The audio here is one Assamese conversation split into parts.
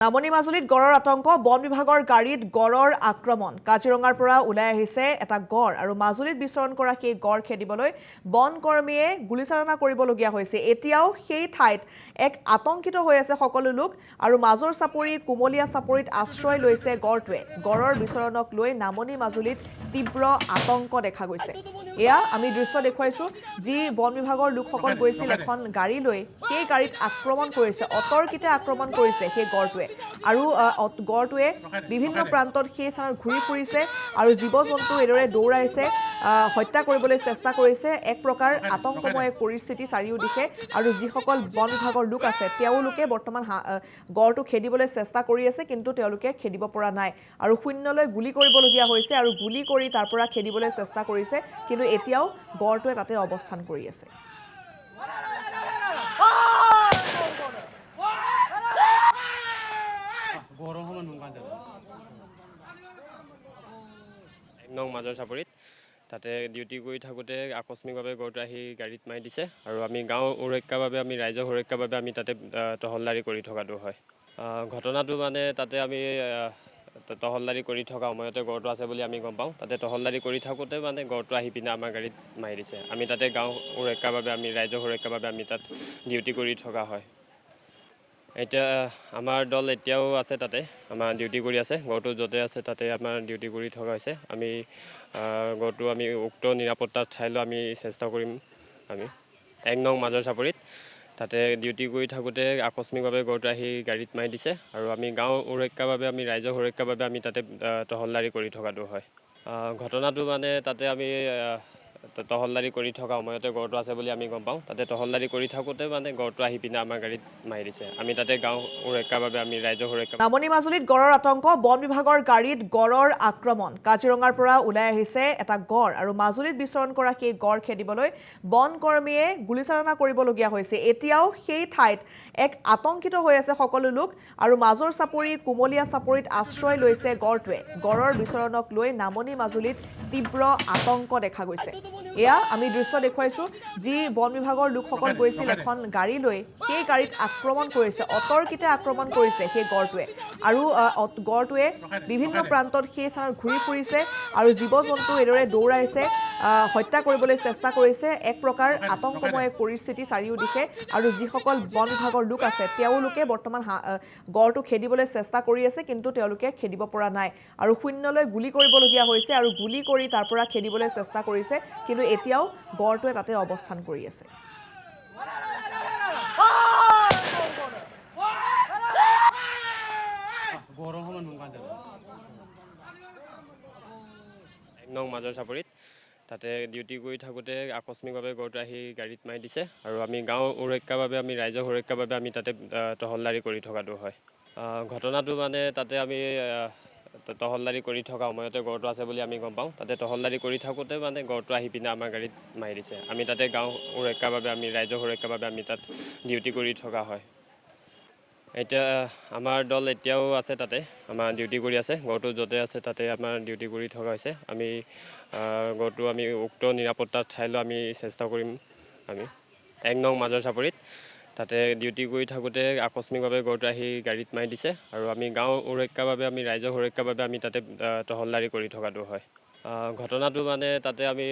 নামনি মাজুলীত গড়ৰ আতংক বন বিভাগৰ গাড়ীত গড়ৰ আক্ৰমণ কাজিৰঙাৰ পৰা ওলাই আহিছে এটা গড় আৰু মাজুলীত বিচৰণ কৰা সেই গড় খেদিবলৈ বন কৰ্মীয়ে গুলীচালনা কৰিবলগীয়া হৈছে এতিয়াও সেই ঠাইত এক আতংকিত হৈ আছে সকলো লোক আৰু মাজৰ চাপৰি কুমলীয়া চাপৰিত আশ্ৰয় লৈছে গড়টোৱে গড়ৰ বিচৰণক লৈ নামনি মাজুলীত তীব্ৰ আতংক দেখা গৈছে এয়া আমি দৃশ্য দেখুৱাইছো যি বন বিভাগৰ লোকসকল গৈছিল এখন গাড়ী লৈ সেই গাড়ীত আক্ৰমণ কৰিছে অতৰ্কিতে আক্ৰমণ কৰিছে সেই গড়টোৱে আৰু গড়টোৱে বিভিন্ন প্ৰান্তত সেই স্থানত ঘূৰি ফুৰিছে আৰু জীৱ-জন্তু এদৰে দৌৰাইছে হত্যা কৰিবলৈ চেষ্টা কৰিছে এক প্ৰকাৰ আতংকময় পৰিস্থিতি চাৰিওদিশে আৰু যিসকল বন বিভাগৰ লোক আছে তেওঁলোকে বৰ্তমান গড়টো খেদিবলৈ চেষ্টা কৰি আছে কিন্তু তেওঁলোকে খেদিব পৰা নাই আৰু শূন্যলৈ গুলি কৰিবলগীয়া হৈছে আৰু গুলি কৰি তাৰ পৰা খেদিবলৈ চেষ্টা কৰিছে কিন্তু এতিয়াও গড়টোৱে তাতে অৱস্থান কৰি আছে একদম মাজৰ চাপৰিত তাতে ডিউটি কৰি থাকোঁতে আকস্মিকভাৱে গড়টো আহি গাড়ীত মাৰি দিছে আৰু আমি গাঁও সুৰক্ষাৰ বাবে আমি ৰাইজৰ সুৰক্ষাৰ বাবে আমি তাতে তহলদাৰী কৰি থকাটো হয় ঘটনাটো মানে তাতে আমি তহলদাৰী কৰি থকা সময়তে গড়টো আছে বুলি আমি গম পাওঁ তাতে তহলদাৰী কৰি থাকোঁতে মানে গড়টো আহি পিনে আমাৰ গাড়ীত মাৰি দিছে আমি তাতে গাঁও সুৰক্ষাৰ বাবে আমি ৰাইজৰ সুৰক্ষাৰ বাবে আমি তাত ডিউটি কৰি থকা হয় এতিয়া আমাৰ দল এতিয়াও আছে তাতে আমাৰ ডিউটি কৰি আছে গড়টো য'তে আছে তাতে আমাৰ ডিউটি কৰি থকা হৈছে আমি গড়টো আমি উক্ত নিৰাপত্তাৰ ঠাইলৈ আমি চেষ্টা কৰিম আমি এক নং মাজৰ চাপৰিত তাতে ডিউটি কৰি থাকোঁতে আকস্মিকভাৱে গড়টো আহি গাড়ীত মাৰি দিছে আৰু আমি গাঁও সুৰক্ষাৰ বাবে আমি ৰাইজৰ সুৰক্ষাৰ বাবে আমি তাতে তহলদাৰী কৰি থকাটো হয় ঘটনাটো মানে তাতে আমি তহলদাৰী কৰি থকা সময়তে গড়টো আছে বুলি আমি গম পাওঁ তাতে তহলদাৰী কৰি থাকোঁতে মানে গড়টো আহি পিনে আমাৰ গাড়ীত মাৰি দিছে আমি তাতে গাঁও সুৰক্ষাৰ বাবে আমি ৰাইজৰ সুৰক্ষা নামনি মাজুলীত গড়ৰ আতংক বন বিভাগৰ গাড়ীত গড়ৰ আক্ৰমণ কাজিৰঙাৰ পৰা ওলাই আহিছে এটা গড় আৰু মাজুলীত বিচৰণ কৰা সেই গড় খেদিবলৈ বন কৰ্মীয়ে গুলীচালনা কৰিবলগীয়া হৈছে এতিয়াও সেই ঠাইত এক আতংকিত হৈ আছে সকলো লোক আৰু মাজৰ চাপৰি কুমলীয়া চাপৰিত আশ্ৰয় লৈছে গড়টোৱে গড়ৰ বিচৰণক লৈ নামনি মাজুলীত তীব্ৰ আতংক দেখা গৈছে এয়া আমি দৃশ্য দেখুৱাইছো যি বন বিভাগৰ লোকসকল গৈছিল এখন গাড়ী লৈ সেই গাড়ীত আক্ৰমণ কৰিছে অতৰ্কিতে আক্ৰমণ কৰিছে সেই গড়টোৱে আৰু গড়টোৱে বিভিন্ন প্ৰান্তত সেই স্থানত ঘূৰি ফুৰিছে আৰু জীৱ-জন্তু এদৰে দৌৰাইছে হত্যা কৰিবলৈ চেষ্টা কৰিছে এক প্ৰকাৰ আতংকময় পৰিস্থিতি চাৰিওদিশে আৰু যিসকল বন বিভাগৰ লোক আছে তেওঁলোকে বৰ্তমান গড়টো খেদিবলৈ চেষ্টা কৰি আছে কিন্তু তেওঁলোকে খেদিব পৰা নাই আৰু শূন্যলৈ গুলি কৰিবলগীয়া হৈছে আৰু গুলি কৰি তাৰ পৰা খেদিবলৈ চেষ্টা কৰিছে কিন্তু এতিয়াও গড়টোৱে তাতে অৱস্থান কৰি আছে এক নং মাজৰ চাপৰিত তাতে ডিউটি কৰি থাকোঁতে আকস্মিকভাৱে গড়টো আহি গাড়ীত মাৰি দিছে আৰু আমি গাঁও সুৰক্ষাৰ বাবে আমি ৰাইজৰ সুৰক্ষাৰ বাবে আমি তাতে তহলদাৰী কৰি থকাটো হয় ঘটনাটো মানে তাতে আমি তহলদাৰী কৰি থকা সময়তে গড়টো আছে বুলি আমি গম পাওঁ তাতে তহলদাৰী কৰি থাকোঁতে মানে গড়টো আহি পিনে আমাৰ গাড়ীত মাৰি দিছে আমি তাতে গাঁও সুৰক্ষাৰ বাবে আমি ৰাইজৰ সুৰক্ষাৰ বাবে আমি তাত ডিউটি কৰি থকা হয় এতিয়া আমাৰ দল এতিয়াও আছে তাতে আমাৰ ডিউটি কৰি আছে গড়টো য'তে আছে তাতে আমাৰ ডিউটি কৰি থকা হৈছে আমি গড়টো আমি উক্ত নিৰাপত্তাৰ ঠাইলৈ আমি চেষ্টা কৰিম আমি এক নং মাজৰ চাপৰিত তাতে ডিউটি কৰি থাকোঁতে আকস্মিকভাৱে গড়টো আহি গাড়ীত মাৰি দিছে আৰু আমি গাঁও সুৰক্ষাৰ বাবে আমি ৰাইজৰ সুৰক্ষাৰ বাবে আমি তাতে তহলদাৰী কৰি থকাটো হয় ঘটনাটো মানে তাতে আমি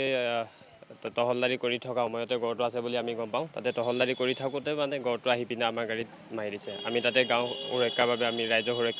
তহলদাৰী কৰি থকা সময়তে গড়টো আছে বুলি আমি গম পাওঁ তাতে তহলদাৰী কৰি থাকোঁতে মানে গড়টো আহি পিনে আমাৰ গাড়ীত মাৰি দিছে আমি তাতে গাঁও সুৰক্ষাৰ বাবে আমি ৰাইজৰ সুৰক্ষা